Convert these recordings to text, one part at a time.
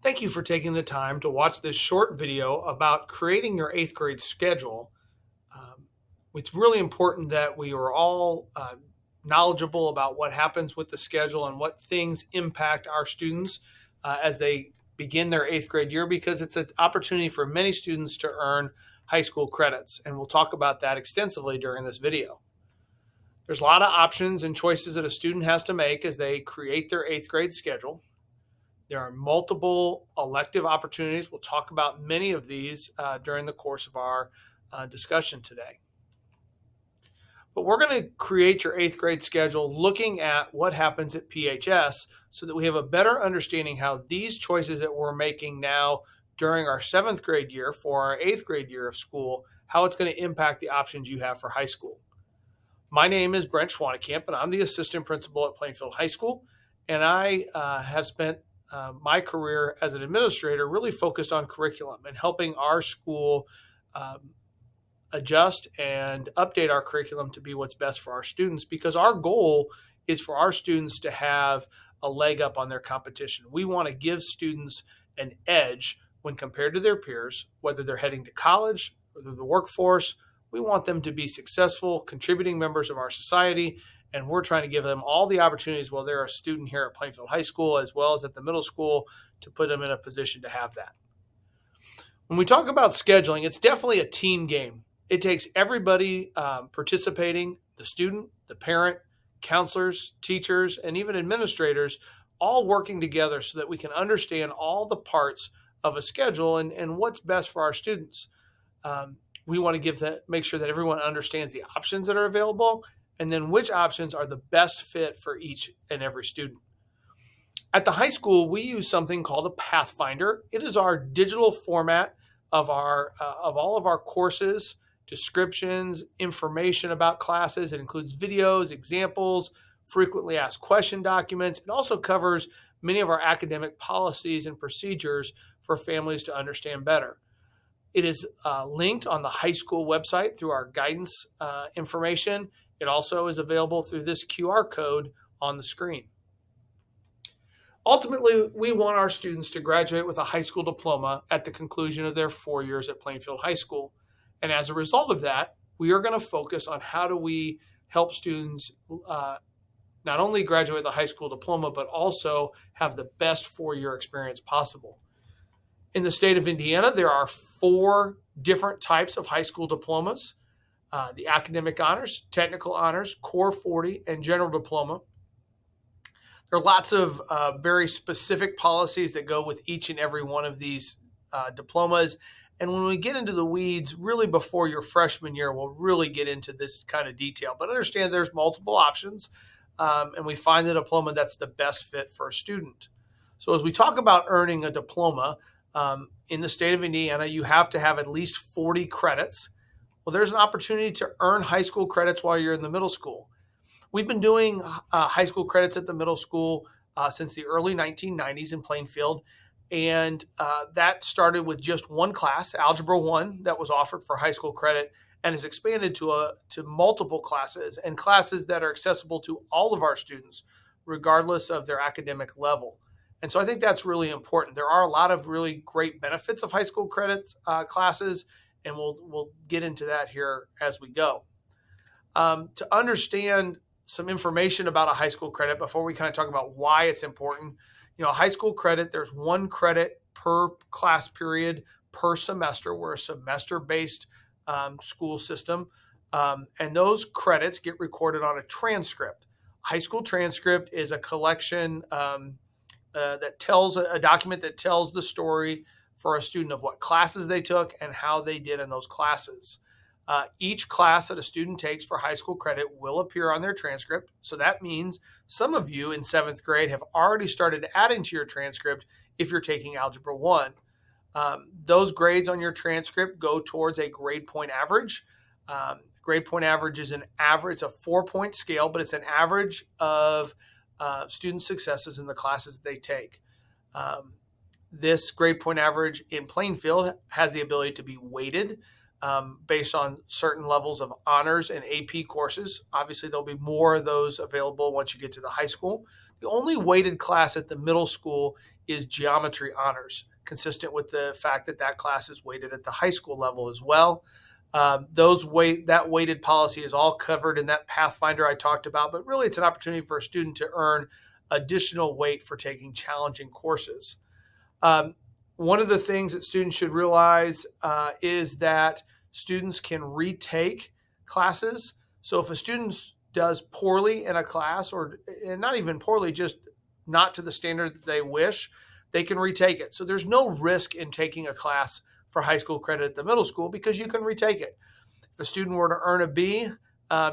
Thank you for taking the time to watch this short video about creating your 8th grade schedule. Um, it's really important that we are all knowledgeable about what happens with the schedule and what things impact our students as they begin their 8th grade year, because it's an opportunity for many students to earn high school credits. And we'll talk about that extensively during this video. There's a lot of options and choices that a student has to make as they create their 8th grade schedule. There are multiple elective opportunities. We'll talk about many of these during the course of our discussion today. But we're going to create your 8th grade schedule looking at what happens at PHS so that we have a better understanding how these choices that we're making now during our 7th grade year for our 8th grade year of school, how it's going to impact the options you have for high school. My name is Brent, and I'm the assistant principal at Plainfield High School, and I have spent my career as an administrator really focused on curriculum and helping our school adjust and update our curriculum to be what's best for our students, because our goal is for our students to have a leg up on their competition. We want to give students an edge when compared to their peers, whether they're heading to college or the workforce. We want them to be successful, contributing members of our society, and we're trying to give them all the opportunities while they're a student here at Plainfield High School as well as at the middle school to put them in a position to have that. When we talk about scheduling, it's definitely a team game. It takes everybody participating, the student, the parent, counselors, teachers, and even administrators, all working together so that we can understand all the parts of a schedule and what's best for our students. We want to make sure that everyone understands the options that are available and then which options are the best fit for each and every student. At the high school, we use something called a Pathfinder. It is our digital format of all of our courses, descriptions, information about classes. It includes videos, examples, frequently asked question documents. It also covers many of our academic policies and procedures for families to understand better. It is linked on the high school website through our guidance information. It also is available through this QR code on the screen. Ultimately, we want our students to graduate with a high school diploma at the conclusion of their 4 years at Plainfield High School. And as a result of that, we are going to focus on how do we help students not only graduate with a high school diploma, but also have the best 4-year experience possible. In the state of Indiana, there are 4 different types of high school diplomas: the academic honors, technical honors, core 40, and general diploma. There are lots of very specific policies that go with each and every one of these diplomas. And when we get into the weeds, really before your freshman year, we'll really get into this kind of detail. But understand there's multiple options, and we find the diploma that's the best fit for a student. So as we talk about earning a diploma, in the state of Indiana, you have to have at least 40 credits. Well, there's an opportunity to earn high school credits while you're in the middle school. We've been doing high school credits at the middle school since the early 1990s in Plainfield, and that started with just one class, Algebra 1, that was offered for high school credit, and has expanded to multiple classes and classes that are accessible to all of our students, regardless of their academic level. And so I think that's really important. There are a lot of really great benefits of high school credits classes, and we'll get into that here as we go. To understand some information about a high school credit before we kind of talk about why it's important, high school credit, there's 1 credit per class period per semester. We're a semester-based school system, and those credits get recorded on a transcript. High school transcript is a collection that tells a document that tells the story for a student of what classes they took and how they did in those classes. Each class that a student takes for high school credit will appear on their transcript. So that means some of you in 7th grade have already started adding to your transcript if you're taking Algebra 1. Those grades on your transcript go towards a grade point average. Grade point average is it's a 4-point scale, but it's an average of student successes in the classes that they take. This grade point average in Plainfield has the ability to be weighted based on certain levels of honors and AP courses. Obviously, there'll be more of those available once you get to the high school. The only weighted class at the middle school is geometry honors, consistent with the fact that that class is weighted at the high school level as well. That weighted policy is all covered in that Pathfinder I talked about, but really it's an opportunity for a student to earn additional weight for taking challenging courses. One of the things that students should realize is that students can retake classes. So if a student does poorly in a class, or and not even poorly, just not to the standard that they wish, they can retake it. So there's no risk in taking a class for high school credit at the middle school because you can retake it. If a student were to earn a B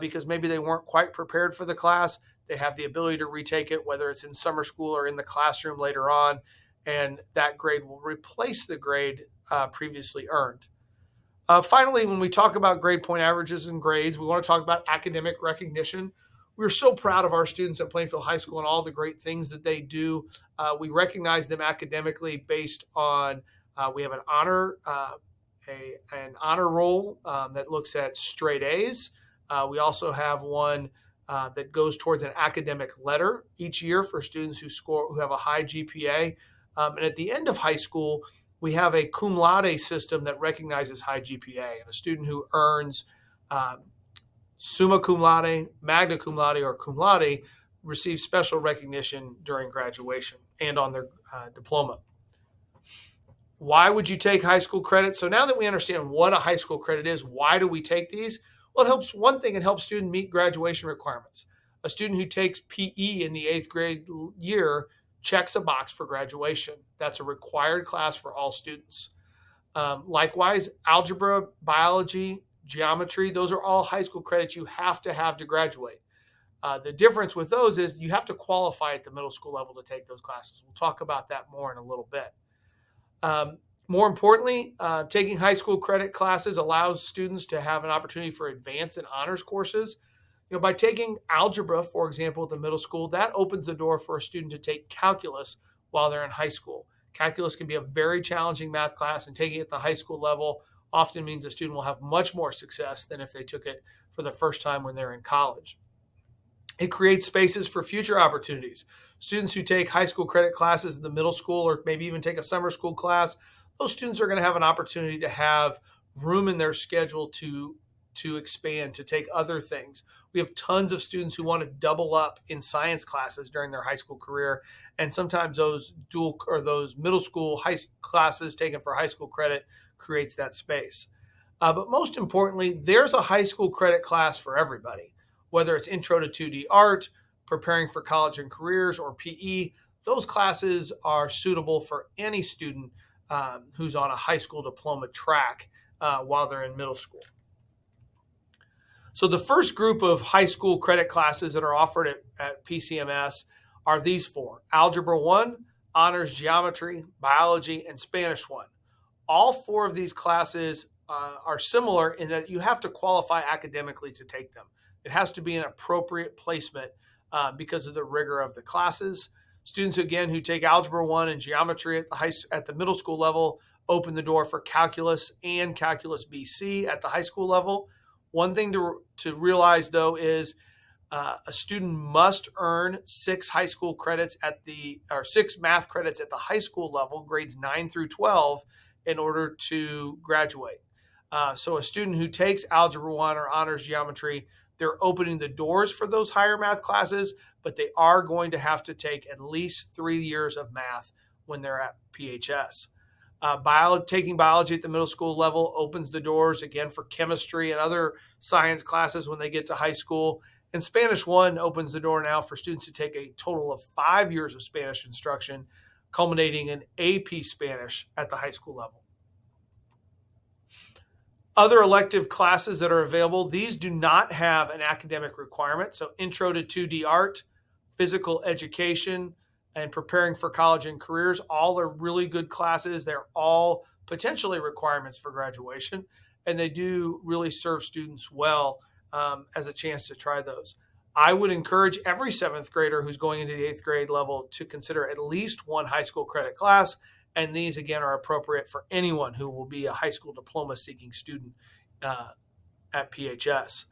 because maybe they weren't quite prepared for the class, they have the ability to retake it, whether it's in summer school or in the classroom later on, and that grade will replace the grade previously earned. Finally, when we talk about grade point averages and grades, we want to talk about academic recognition. We're so proud of our students at Plainfield High School and all the great things that they do. We recognize them academically based on we have an honor roll that looks at straight A's. We also have one that goes towards an academic letter each year for students who have a high GPA. And at the end of high school, we have a cum laude system that recognizes high GPA, and a student who earns summa cum laude, magna cum laude, or cum laude receives special recognition during graduation and on their diploma. Why would you take high school credit? So now that we understand what a high school credit is, why do we take these? Well, it helps students meet graduation requirements. A student who takes PE in the 8th grade year checks a box for graduation. That's a required class for all students. Likewise, algebra, biology, geometry, those are all high school credits you have to graduate. The difference with those is you have to qualify at the middle school level to take those classes. We'll talk about that more in a little bit. More importantly, taking high school credit classes allows students to have an opportunity for advanced and honors courses. By taking algebra, for example, at the middle school, that opens the door for a student to take calculus while they're in high school. Calculus can be a very challenging math class, and taking it at the high school level often means a student will have much more success than if they took it for the first time when they're in college. It creates spaces for future opportunities. Students who take high school credit classes in the middle school, or maybe even take a summer school class, those students are going to have an opportunity to have room in their schedule to expand, to take other things. We have tons of students who want to double up in science classes during their high school career, and sometimes those middle school classes taken for high school credit creates that space. But most importantly, there's a high school credit class for everybody, whether it's Intro to 2D Art, Preparing for College and Careers, or PE. Those classes are suitable for any student who's on a high school diploma track while they're in middle school. So the first group of high school credit classes that are offered at PCMS are these four: Algebra 1, Honors Geometry, Biology, and Spanish 1. All four of these classes are similar in that you have to qualify academically to take them. It has to be an appropriate placement because of the rigor of the classes. Students, again, who take Algebra 1 and Geometry at the middle school level open the door for Calculus and Calculus BC at the high school level. One thing to realize, though, is a student must earn 6 math credits at the high school level, grades 9 through 12, in order to graduate. So a student who takes Algebra 1 or Honors Geometry, they're opening the doors for those higher math classes, but they are going to have to take at least 3 years of math when they're at PHS. Taking biology at the middle school level opens the doors, again, for chemistry and other science classes when they get to high school. And Spanish 1 opens the door now for students to take a total of 5 years of Spanish instruction, culminating in AP Spanish at the high school level. Other elective classes that are available, these do not have an academic requirement. So Intro to 2D Art, Physical Education, and Preparing for College and Careers, all are really good classes. They're all potentially requirements for graduation, and they do really serve students well as a chance to try those. I would encourage every 7th grader who's going into the 8th grade level to consider at least one high school credit class, and these, again, are appropriate for anyone who will be a high school diploma-seeking student at PHS.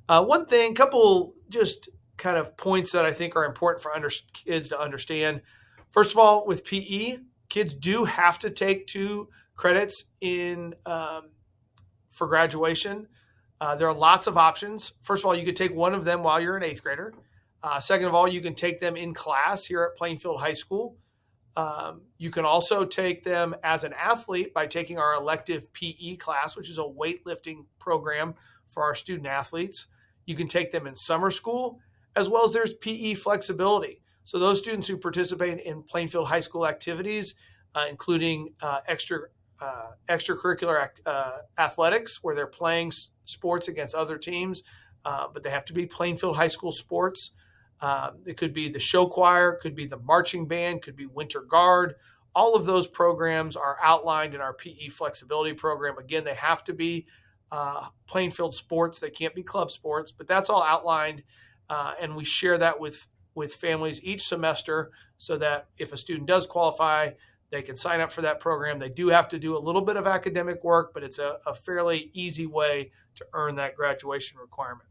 One thing, couple just kind of points that I think are important for kids to understand. First of all, with PE, kids do have to take 2 credits in for graduation. There are lots of options. First of all, you could take one of them while you're an 8th grader. Second of all, you can take them in class here at Plainfield High School. You can also take them as an athlete by taking our elective PE class, which is a weightlifting program for our student athletes. You can take them in summer school, as well as there's PE flexibility. So those students who participate in Plainfield High School activities, including extracurricular athletics, where they're playing sports against other teams, but they have to be Plainfield High School sports. It could be the show choir, could be the marching band, could be winter guard. All of those programs are outlined in our PE flexibility program. Again, they have to be Plainfield sports. They can't be club sports, but that's all outlined. And we share that with families each semester so that if a student does qualify, they can sign up for that program. They do have to do a little bit of academic work, but it's a fairly easy way to earn that graduation requirement.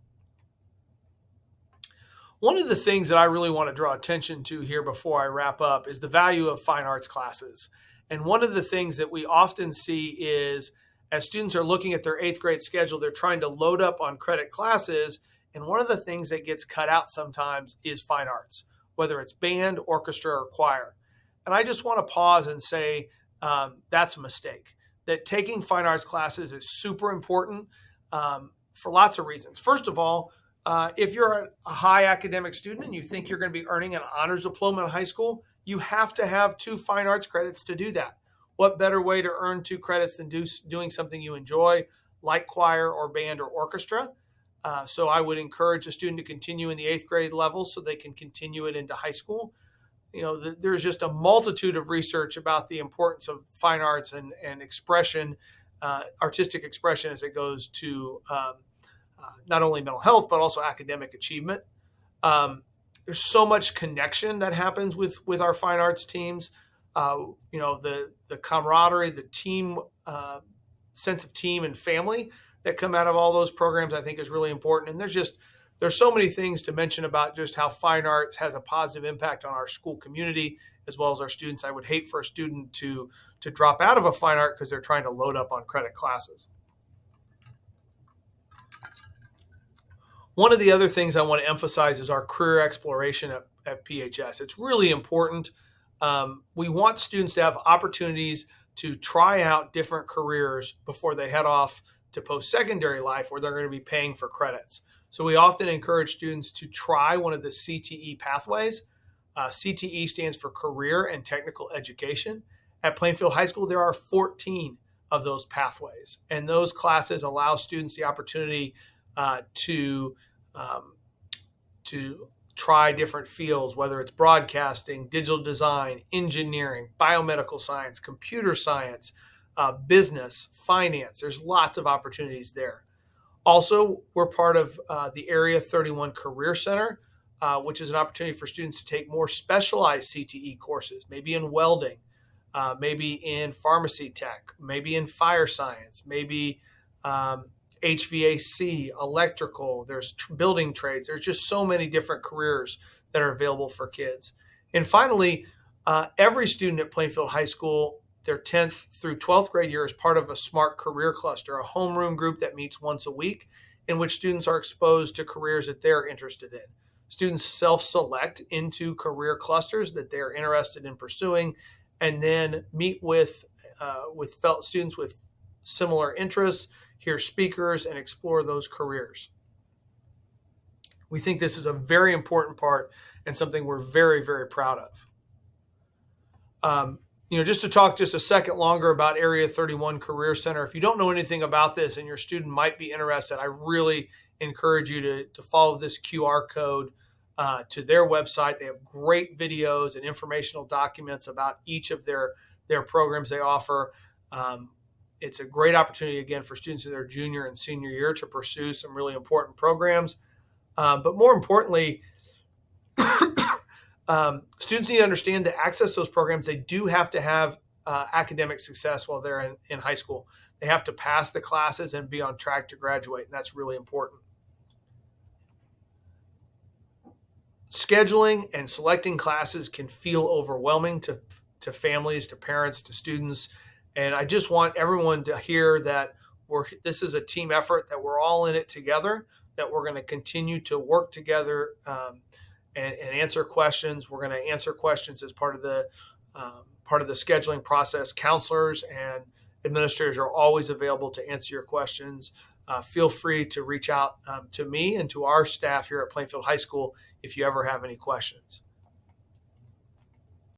One of the things that I really want to draw attention to here before I wrap up is the value of fine arts classes. And one of the things that we often see is as students are looking at their 8th grade schedule, they're trying to load up on credit classes. And one of the things that gets cut out sometimes is fine arts, whether it's band, orchestra, or choir. And I just want to pause and say that's a mistake. That taking fine arts classes is super important for lots of reasons. First of all, if you're a high academic student and you think you're going to be earning an honors diploma in high school, you have to have 2 fine arts credits to do that. What better way to earn 2 credits than doing something you enjoy, like choir or band or orchestra? So I would encourage a student to continue in the 8th grade level so they can continue it into high school. There's just a multitude of research about the importance of fine arts and expression, artistic expression as it goes to not only mental health, but also academic achievement. There's so much connection that happens with our fine arts teams. The camaraderie, the team, sense of team and family that come out of all those programs, I think is really important. And there's so many things to mention about just how fine arts has a positive impact on our school community, as well as our students. I would hate for a student to drop out of a fine art because they're trying to load up on credit classes. One of the other things I want to emphasize is our career exploration at PHS. It's really important. We want students to have opportunities to try out different careers before they head off to post-secondary life where they're going to be paying for credits. So we often encourage students to try one of the CTE pathways. CTE stands for Career and Technical Education. At Plainfield High School, there are 14 of those pathways, and those classes allow students the opportunity to try different fields, whether it's broadcasting, digital design, engineering, biomedical science, computer science, business, finance. There's lots of opportunities there. Also, we're part of the Area 31 Career Center, which is an opportunity for students to take more specialized CTE courses, maybe in welding, maybe in pharmacy tech, maybe in fire science, maybe HVAC, electrical, there's building trades. There's just so many different careers that are available for kids. And finally, every student at Plainfield High School, their 10th through 12th grade year is part of a SMART career cluster, a homeroom group that meets once a week in which students are exposed to careers that they're interested in. Students self-select into career clusters that they're interested in pursuing and then meet with students with similar interests, hear speakers, and explore those careers. We think this is a very important part and something we're very, very proud of. Just to talk just a second longer about Area 31 Career Center, if you don't know anything about this and your student might be interested, I really encourage you to follow this QR code to their website. They have great videos and informational documents about each of their programs they offer. It's a great opportunity, again, for students in their junior and senior year to pursue some really important programs. But more importantly, students need to understand to access those programs, they do have to have academic success while they're in high school. They have to pass the classes and be on track to graduate, and that's really important. scheduling and selecting classes can feel overwhelming to families, to parents, to students. And I just want everyone to hear that this is a team effort, that we're all in it together, that we're going to continue to work together and answer questions. We're going to answer questions as part of the scheduling process. Counselors and administrators are always available to answer your questions. Feel free to reach out to me and to our staff here at Plainfield High School if you ever have any questions.